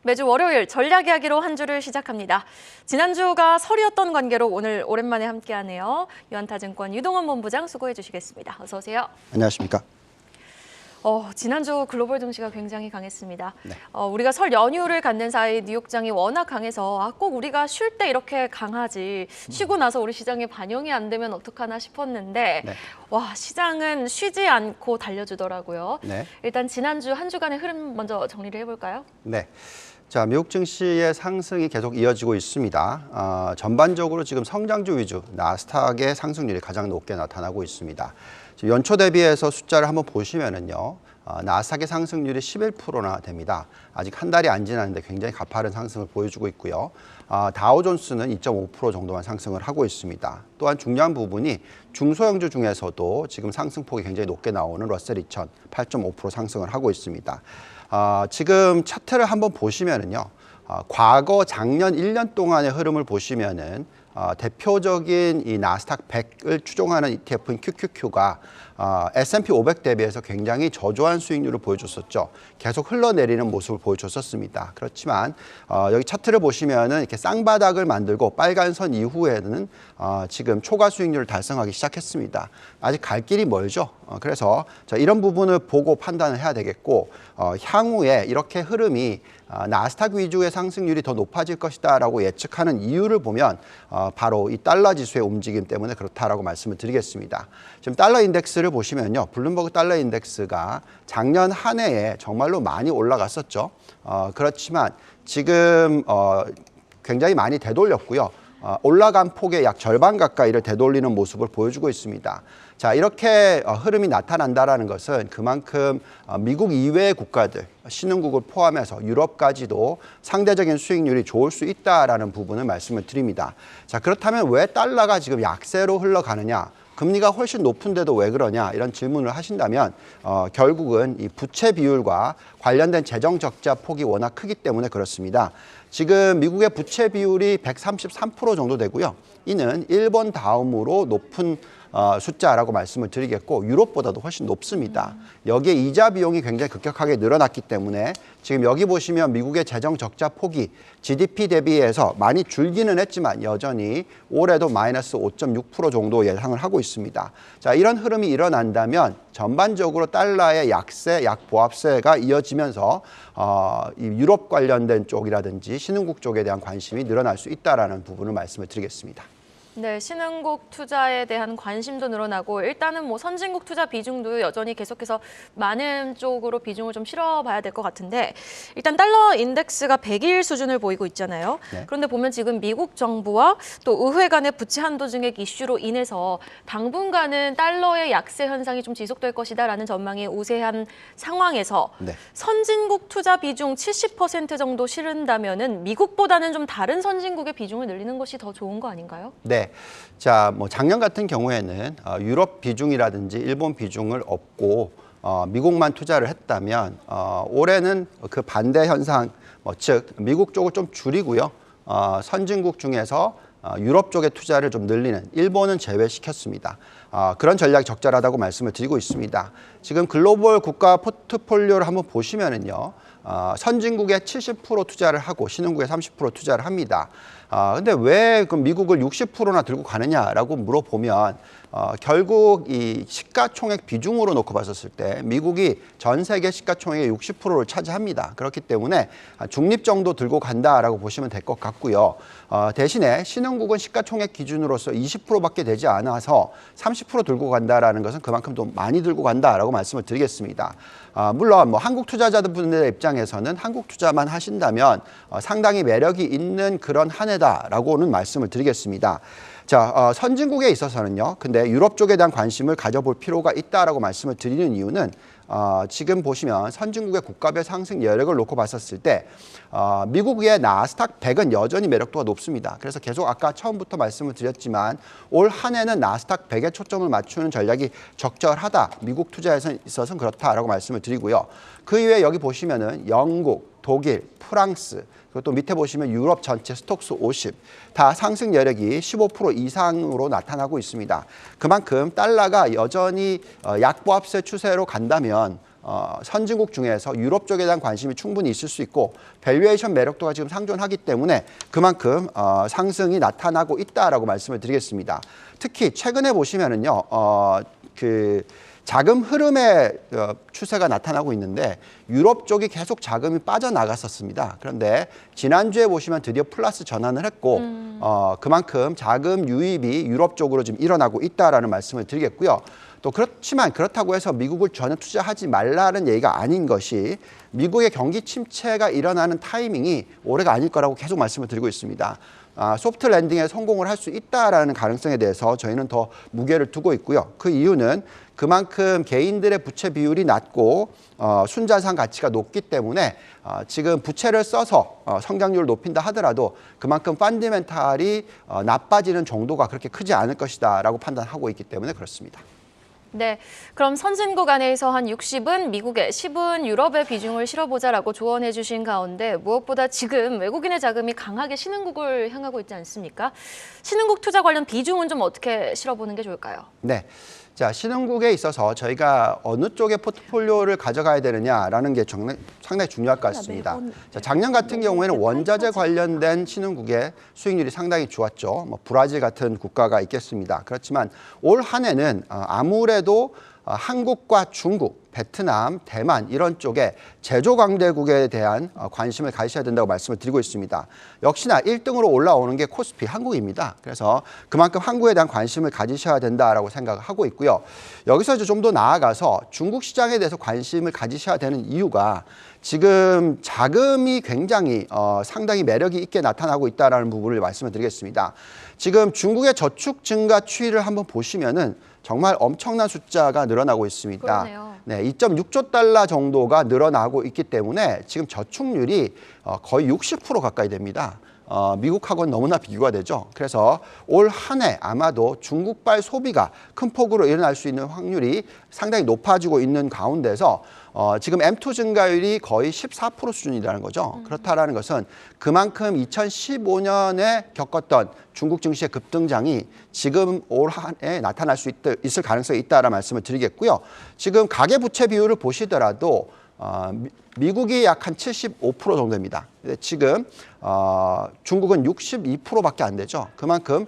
매주 월요일 전략 이야기로 한 주를 시작합니다. 지난주가 설이었던 관계로 오늘 오랜만에 함께하네요. 유한타증권 유동원 본부장 수고해 주시겠습니다. 어서 오세요. 안녕하십니까. 지난주 글로벌 증시가 굉장히 강했습니다. 네. 우리가 설 연휴를 갖는 사이 뉴욕장이 워낙 강해서 꼭 우리가 쉴 때 이렇게 강하지 쉬고 나서 우리 시장에 반영이 안 되면 어떡하나 싶었는데 네. 와, 시장은 쉬지 않고 달려주더라고요. 네. 일단 지난주 한 주간의 흐름 먼저 정리를 해볼까요? 네. 자, 미국 증시의 상승이 계속 이어지고 있습니다. 전반적으로 지금 성장주 위주 나스닥의 상승률이 가장 높게 나타나고 있습니다. 연초 대비해서 숫자를 한번 보시면은요, 나스닥의 상승률이 11%나 됩니다. 아직 한 달이 안 지났는데 굉장히 가파른 상승을 보여주고 있고요. 다우존스는 2.5% 정도만 상승을 하고 있습니다. 또한 중요한 부분이 중소형주 중에서도 지금 상승폭이 굉장히 높게 나오는 러셀 2000 8.5% 상승을 하고 있습니다. 지금 차트를 한번 보시면은요, 과거 작년 1년 동안의 흐름을 보시면은 대표적인 이 나스닥 100을 추종하는 ETF인 QQQ가 S&P 500 대비해서 굉장히 저조한 수익률을 보여줬었죠. 계속 흘러내리는 모습을 보여줬었습니다. 그렇지만 여기 차트를 보시면은 이렇게 쌍바닥을 만들고 빨간 선 이후에는 지금 초과 수익률을 달성하기 시작했습니다. 아직 갈 길이 멀죠. 그래서 이런 부분을 보고 판단을 해야 되겠고, 향후에 이렇게 흐름이 나스닥 위주의 상승률이 더 높아질 것이다라고 예측하는 이유를 보면 바로 이 달러 지수의 움직임 때문에 그렇다라고 말씀을 드리겠습니다. 지금 달러 인덱스를 보시면요, 블룸버그 달러 인덱스가 작년 한 해에 정말로 많이 올라갔었죠. 그렇지만 지금 굉장히 많이 되돌렸고요. 올라간 폭의 약 절반 가까이를 되돌리는 모습을 보여주고 있습니다. 자, 이렇게 흐름이 나타난다는 것은 그만큼 미국 이외의 국가들, 신흥국을 포함해서 유럽까지도 상대적인 수익률이 좋을 수 있다라는 부분을 말씀을 드립니다. 자, 그렇다면 왜 달러가 지금 약세로 흘러가느냐? 금리가 훨씬 높은데도 왜 그러냐? 이런 질문을 하신다면 결국은 이 부채 비율과 관련된 재정 적자 폭이 워낙 크기 때문에 그렇습니다. 지금 미국의 부채 비율이 133% 정도 되고요. 이는 일본 다음으로 높은 숫자라고 말씀을 드리겠고, 유럽보다도 훨씬 높습니다. 여기에 이자 비용이 굉장히 급격하게 늘어났기 때문에 지금 여기 보시면 미국의 재정 적자 폭이 GDP 대비해서 많이 줄기는 했지만 여전히 올해도 마이너스 5.6% 정도 예상을 하고 있습니다. 자, 이런 흐름이 일어난다면 전반적으로 달러의 약세, 약보합세가 이어지면서 이 유럽 관련된 쪽이라든지 신흥국 쪽에 대한 관심이 늘어날 수 있다라는 부분을 말씀을 드리겠습니다. 네, 신흥국 투자에 대한 관심도 늘어나고 일단은 뭐 선진국 투자 비중도 여전히 계속해서 많은 쪽으로 비중을 좀 실어봐야 될 것 같은데, 일단 달러 인덱스가 100일 수준을 보이고 있잖아요. 네. 그런데 보면 지금 미국 정부와 또 의회 간의 부채 한도 증액 이슈로 인해서 당분간은 달러의 약세 현상이 좀 지속될 것이다라는 전망이 우세한 상황에서 네. 선진국 투자 비중 70% 정도 실은다면은 미국보다는 좀 다른 선진국의 비중을 늘리는 것이 더 좋은 거 아닌가요? 네. 자, 뭐 작년 같은 경우에는 유럽 비중이라든지 일본 비중을 업고 미국만 투자를 했다면 올해는 그 반대 현상, 즉 미국 쪽을 좀 줄이고요. 선진국 중에서 유럽 쪽에 투자를 좀 늘리는, 일본은 제외시켰습니다. 그런 전략이 적절하다고 말씀을 드리고 있습니다. 지금 글로벌 국가 포트폴리오를 한번 보시면은요, 선진국에 70% 투자를 하고 신흥국에 30% 투자를 합니다. 근데 왜 그 미국을 60%나 들고 가느냐라고 물어보면 결국 이 시가총액 비중으로 놓고 봤었을 때 미국이 전 세계 시가총액의 60%를 차지합니다. 그렇기 때문에 중립 정도 들고 간다라고 보시면 될 것 같고요. 대신에 신흥국은 시가총액 기준으로서 20%밖에 되지 않아서 30% 들고 간다라는 것은 그만큼 좀 많이 들고 간다라고 말씀을 드리겠습니다. 물론 뭐 한국 투자자분들의 입장에서는 한국 투자만 하신다면 상당히 매력이 있는 그런 한 해다라고는 말씀을 드리겠습니다. 자, 선진국에 있어서는요, 근데 유럽 쪽에 대한 관심을 가져볼 필요가 있다라고 말씀을 드리는 이유는 지금 보시면 선진국의 국가별 상승 여력을 놓고 봤었을 때 미국의 나스닥 100은 여전히 매력도가 높습니다. 그래서 계속 아까 처음부터 말씀을 드렸지만 올 한 해는 나스닥 100에 초점을 맞추는 전략이 적절하다. 미국 투자에 있어서는 그렇다라고 말씀을 드리고요. 그 이외에 여기 보시면은 영국, 독일, 프랑스, 그리고 또 밑에 보시면 유럽 전체 스톡스 50 다 상승 여력이 15% 이상으로 나타나고 있습니다. 그만큼 달러가 여전히 약보합세 추세로 간다면 선진국 중에서 유럽 쪽에 대한 관심이 충분히 있을 수 있고 밸류에이션 매력도가 지금 상존하기 때문에 그만큼 상승이 나타나고 있다라고 말씀을 드리겠습니다. 특히 최근에 보시면은요, 자금 흐름의 추세가 나타나고 있는데 유럽 쪽이 계속 자금이 빠져나갔었습니다. 그런데 지난주에 보시면 드디어 플러스 전환을 했고 그만큼 자금 유입이 유럽 쪽으로 지금 일어나고 있다라는 말씀을 드리겠고요. 또 그렇지만 그렇다고 해서 미국을 전혀 투자하지 말라는 얘기가 아닌 것이 미국의 경기 침체가 일어나는 타이밍이 올해가 아닐 거라고 계속 말씀을 드리고 있습니다. 소프트 랜딩에 성공을 할 수 있다라는 가능성에 대해서 저희는 더 무게를 두고 있고요. 그 이유는 그만큼 개인들의 부채 비율이 낮고 순자산 가치가 높기 때문에 지금 부채를 써서 성장률을 높인다 하더라도 그만큼 펀더멘탈이 나빠지는 정도가 그렇게 크지 않을 것이다라고 판단하고 있기 때문에 그렇습니다. 네, 그럼 선진국 안에서 한 60은 미국에, 10은 유럽의 비중을 실어보자라고 조언해 주신 가운데 무엇보다 지금 외국인의 자금이 강하게 신흥국을 향하고 있지 않습니까? 신흥국 투자 관련 비중은 좀 어떻게 실어보는 게 좋을까요? 네. 자, 신흥국에 있어서 저희가 어느 쪽의 포트폴리오를 가져가야 되느냐라는 게 상당히 중요할 것 같습니다. 자, 작년 같은 경우에는 원자재 관련된 신흥국의 수익률이 상당히 좋았죠. 뭐 브라질 같은 국가가 있겠습니다. 그렇지만 올 한 해는 아무래도 한국과 중국, 베트남, 대만 이런 쪽에 제조 강대국에 대한 관심을 가지셔야 된다고 말씀을 드리고 있습니다. 역시나 1등으로 올라오는 게 코스피 한국입니다. 그래서 그만큼 한국에 대한 관심을 가지셔야 된다라고 생각을 하고 있고요. 여기서 좀 더 나아가서 중국 시장에 대해서 관심을 가지셔야 되는 이유가 지금 자금이 굉장히 상당히 매력이 있게 나타나고 있다는 부분을 말씀을 드리겠습니다. 지금 중국의 저축 증가 추이를 한번 보시면은 정말 엄청난 숫자가 늘어나고 있습니다. 그러네요. 네, 2.6조 달러 정도가 늘어나고 있기 때문에 지금 저축률이 거의 60% 가까이 됩니다. 미국하고는 너무나 비교가 되죠. 그래서 올 한 해 아마도 중국발 소비가 큰 폭으로 일어날 수 있는 확률이 상당히 높아지고 있는 가운데서 지금 M2 증가율이 거의 14% 수준이라는 거죠. 그렇다라는 것은 그만큼 2015년에 겪었던 중국 증시의 급등장이 지금 올 한 해 나타날 수 있을 가능성이 있다라는 말씀을 드리겠고요. 지금 가계부채 비율을 보시더라도 미국이 약 한 75% 정도입니다. 지금 중국은 62%밖에 안 되죠. 그만큼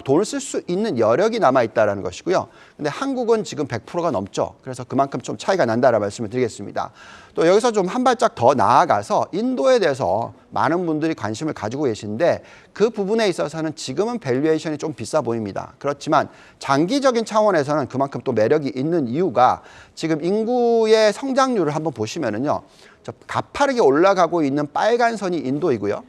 돈을 쓸 수 있는 여력이 남아 있다는 것이고요. 근데 한국은 지금 100%가 넘죠. 그래서 그만큼 좀 차이가 난다라는 말씀을 드리겠습니다. 또 여기서 좀 한 발짝 더 나아가서 인도에 대해서 많은 분들이 관심을 가지고 계신데 그 부분에 있어서는 지금은 밸류에이션이 좀 비싸 보입니다. 그렇지만 장기적인 차원에서는 그만큼 또 매력이 있는 이유가 지금 인구의 성장률을 한번 보시면은요. 가파르게 올라가고 있는 빨간 선이 인도이고요.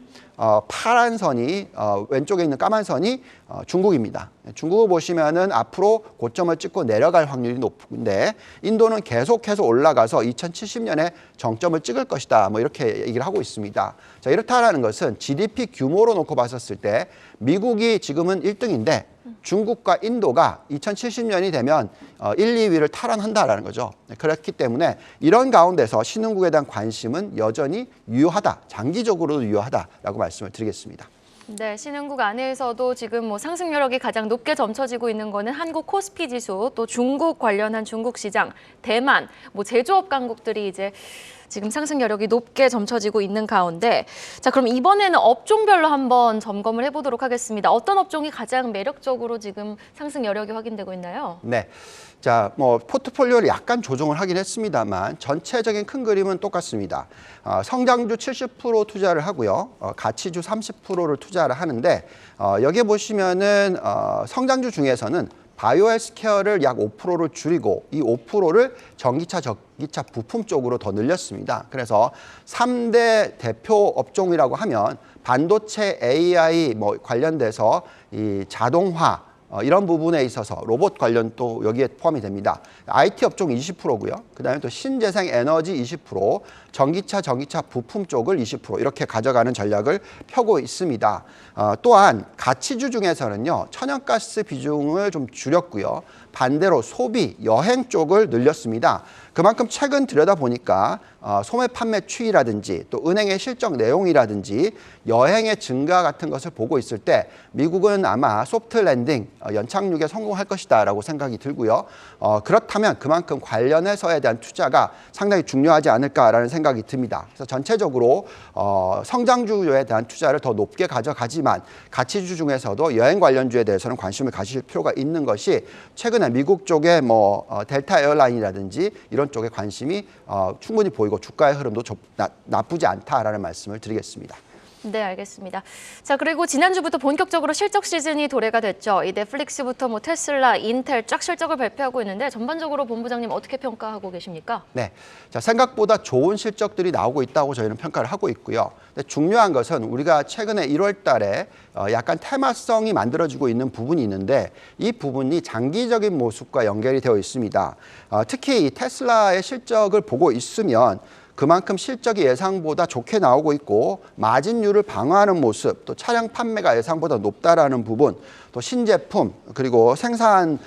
파란 선이 왼쪽에 있는 까만 선이 중국입니다. 중국을 보시면은 앞으로 고점을 찍고 내려갈 확률이 높은데 인도는 계속해서 올라가서 2070년에 정점을 찍을 것이다. 뭐 이렇게 얘기를 하고 있습니다. 자, 이렇다라는 것은 GDP 규모로 놓고 봤었을 때 미국이 지금은 1등인데 중국과 인도가 2070년이 되면 1, 2위를 탈환한다라는 거죠. 그렇기 때문에 이런 가운데서 신흥국에 대한 관심은 여전히 유효하다, 장기적으로도 유효하다라고 말씀을 드리겠습니다. 네, 신흥국 안에서도 지금 뭐 상승 여력이 가장 높게 점쳐지고 있는 거는 한국 코스피 지수, 또 중국 관련한 중국 시장, 대만, 뭐 제조업 강국들이 이제 지금 상승 여력이 높게 점쳐지고 있는 가운데, 자, 그럼 이번에는 업종별로 한번 점검을 해보도록 하겠습니다. 어떤 업종이 가장 매력적으로 지금 상승 여력이 확인되고 있나요? 네. 자, 뭐 포트폴리오를 약간 조정을 하긴 했습니다만 전체적인 큰 그림은 똑같습니다. 성장주 70% 투자를 하고요. 가치주 30%를 투자를 하는데 여기에 보시면은 성장주 중에서는 바이오 헬스케어를 약 5%를 줄이고 이 5%를 전기차, 전기차 부품 쪽으로 더 늘렸습니다. 그래서 3대 대표 업종이라고 하면 반도체, AI 뭐 관련돼서 이 자동화 이런 부분에 있어서 로봇 관련 또 여기에 포함이 됩니다. IT 업종 20%고요. 그다음에 또 신재생 에너지 20%, 전기차 부품 쪽을 20% 이렇게 가져가는 전략을 펴고 있습니다. 또한 가치주 중에서는요. 천연가스 비중을 좀 줄였고요. 반대로 소비, 여행 쪽을 늘렸습니다. 그만큼 최근 들여다보니까 소매 판매 추이라든지 또 은행의 실적 내용이라든지 여행의 증가 같은 것을 보고 있을 때 미국은 아마 소프트 랜딩, 연착륙에 성공할 것이다라고 생각이 들고요. 그렇다면 그만큼 관련해서에 대한 투자가 상당히 중요하지 않을까라는 생각이 듭니다. 그래서 전체적으로 성장주에 대한 투자를 더 높게 가져가지만 가치주 중에서도 여행 관련주에 대해서는 관심을 가질 필요가 있는 것이 최근에 미국 쪽에 델타 에어라인이라든지 이런 쪽에 관심이 충분히 보이고 주가의 흐름도 나쁘지 않다라는 말씀을 드리겠습니다. 네, 알겠습니다. 자, 그리고 지난주부터 본격적으로 실적 시즌이 도래가 됐죠. 이 넷플릭스부터 테슬라, 인텔 쫙 실적을 발표하고 있는데 전반적으로 본부장님 어떻게 평가하고 계십니까? 네, 자, 생각보다 좋은 실적들이 나오고 있다고 저희는 평가를 하고 있고요. 근데 중요한 것은 우리가 최근에 1월 달에 약간 테마성이 만들어지고 있는 부분이 있는데 이 부분이 장기적인 모습과 연결이 되어 있습니다. 특히 이 테슬라의 실적을 보고 있으면 그만큼 실적이 예상보다 좋게 나오고 있고 마진율을 방어하는 모습, 또 차량 판매가 예상보다 높다라는 부분, 또 신제품, 그리고 생산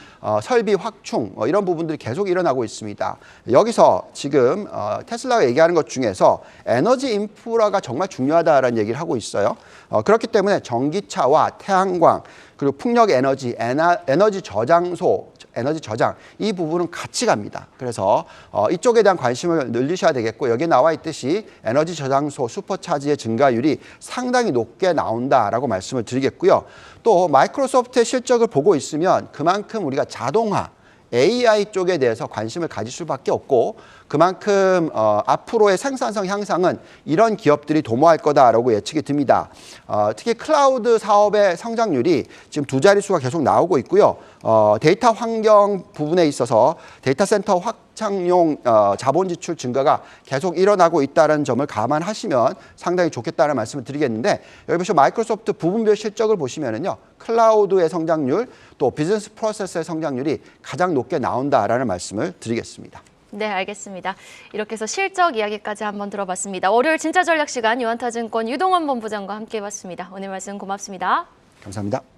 설비 확충 이런 부분들이 계속 일어나고 있습니다. 여기서 지금 테슬라가 얘기하는 것 중에서 에너지 인프라가 정말 중요하다라는 얘기를 하고 있어요. 그렇기 때문에 전기차와 태양광, 그리고 풍력 에너지, 에너지 저장소, 에너지 저장 이 부분은 같이 갑니다. 그래서 이쪽에 대한 관심을 늘리셔야 되겠고 여기에 나와 있듯이 에너지 저장소 슈퍼차지의 증가율이 상당히 높게 나온다라고 말씀을 드리겠고요. 또 마이크로소프트의 실적을 보고 있으면 그만큼 우리가 자동화, AI 쪽에 대해서 관심을 가질 수밖에 없고 그만큼 앞으로의 생산성 향상은 이런 기업들이 도모할 거다라고 예측이 듭니다. 특히 클라우드 사업의 성장률이 지금 두 자릿수가 계속 나오고 있고요. 데이터 환경 부분에 있어서 데이터 센터 확장용 자본 지출 증가가 계속 일어나고 있다는 점을 감안하시면 상당히 좋겠다는 말씀을 드리겠는데 여기 보시면 마이크로소프트 부분별 실적을 보시면은요. 클라우드의 성장률 또 비즈니스 프로세스의 성장률이 가장 높게 나온다라는 말씀을 드리겠습니다. 네, 알겠습니다. 이렇게 해서 실적 이야기까지 한번 들어봤습니다. 월요일 진짜 전략 시간 유한타증권 유동원 본부장과 함께 해봤습니다. 오늘 말씀 고맙습니다. 감사합니다.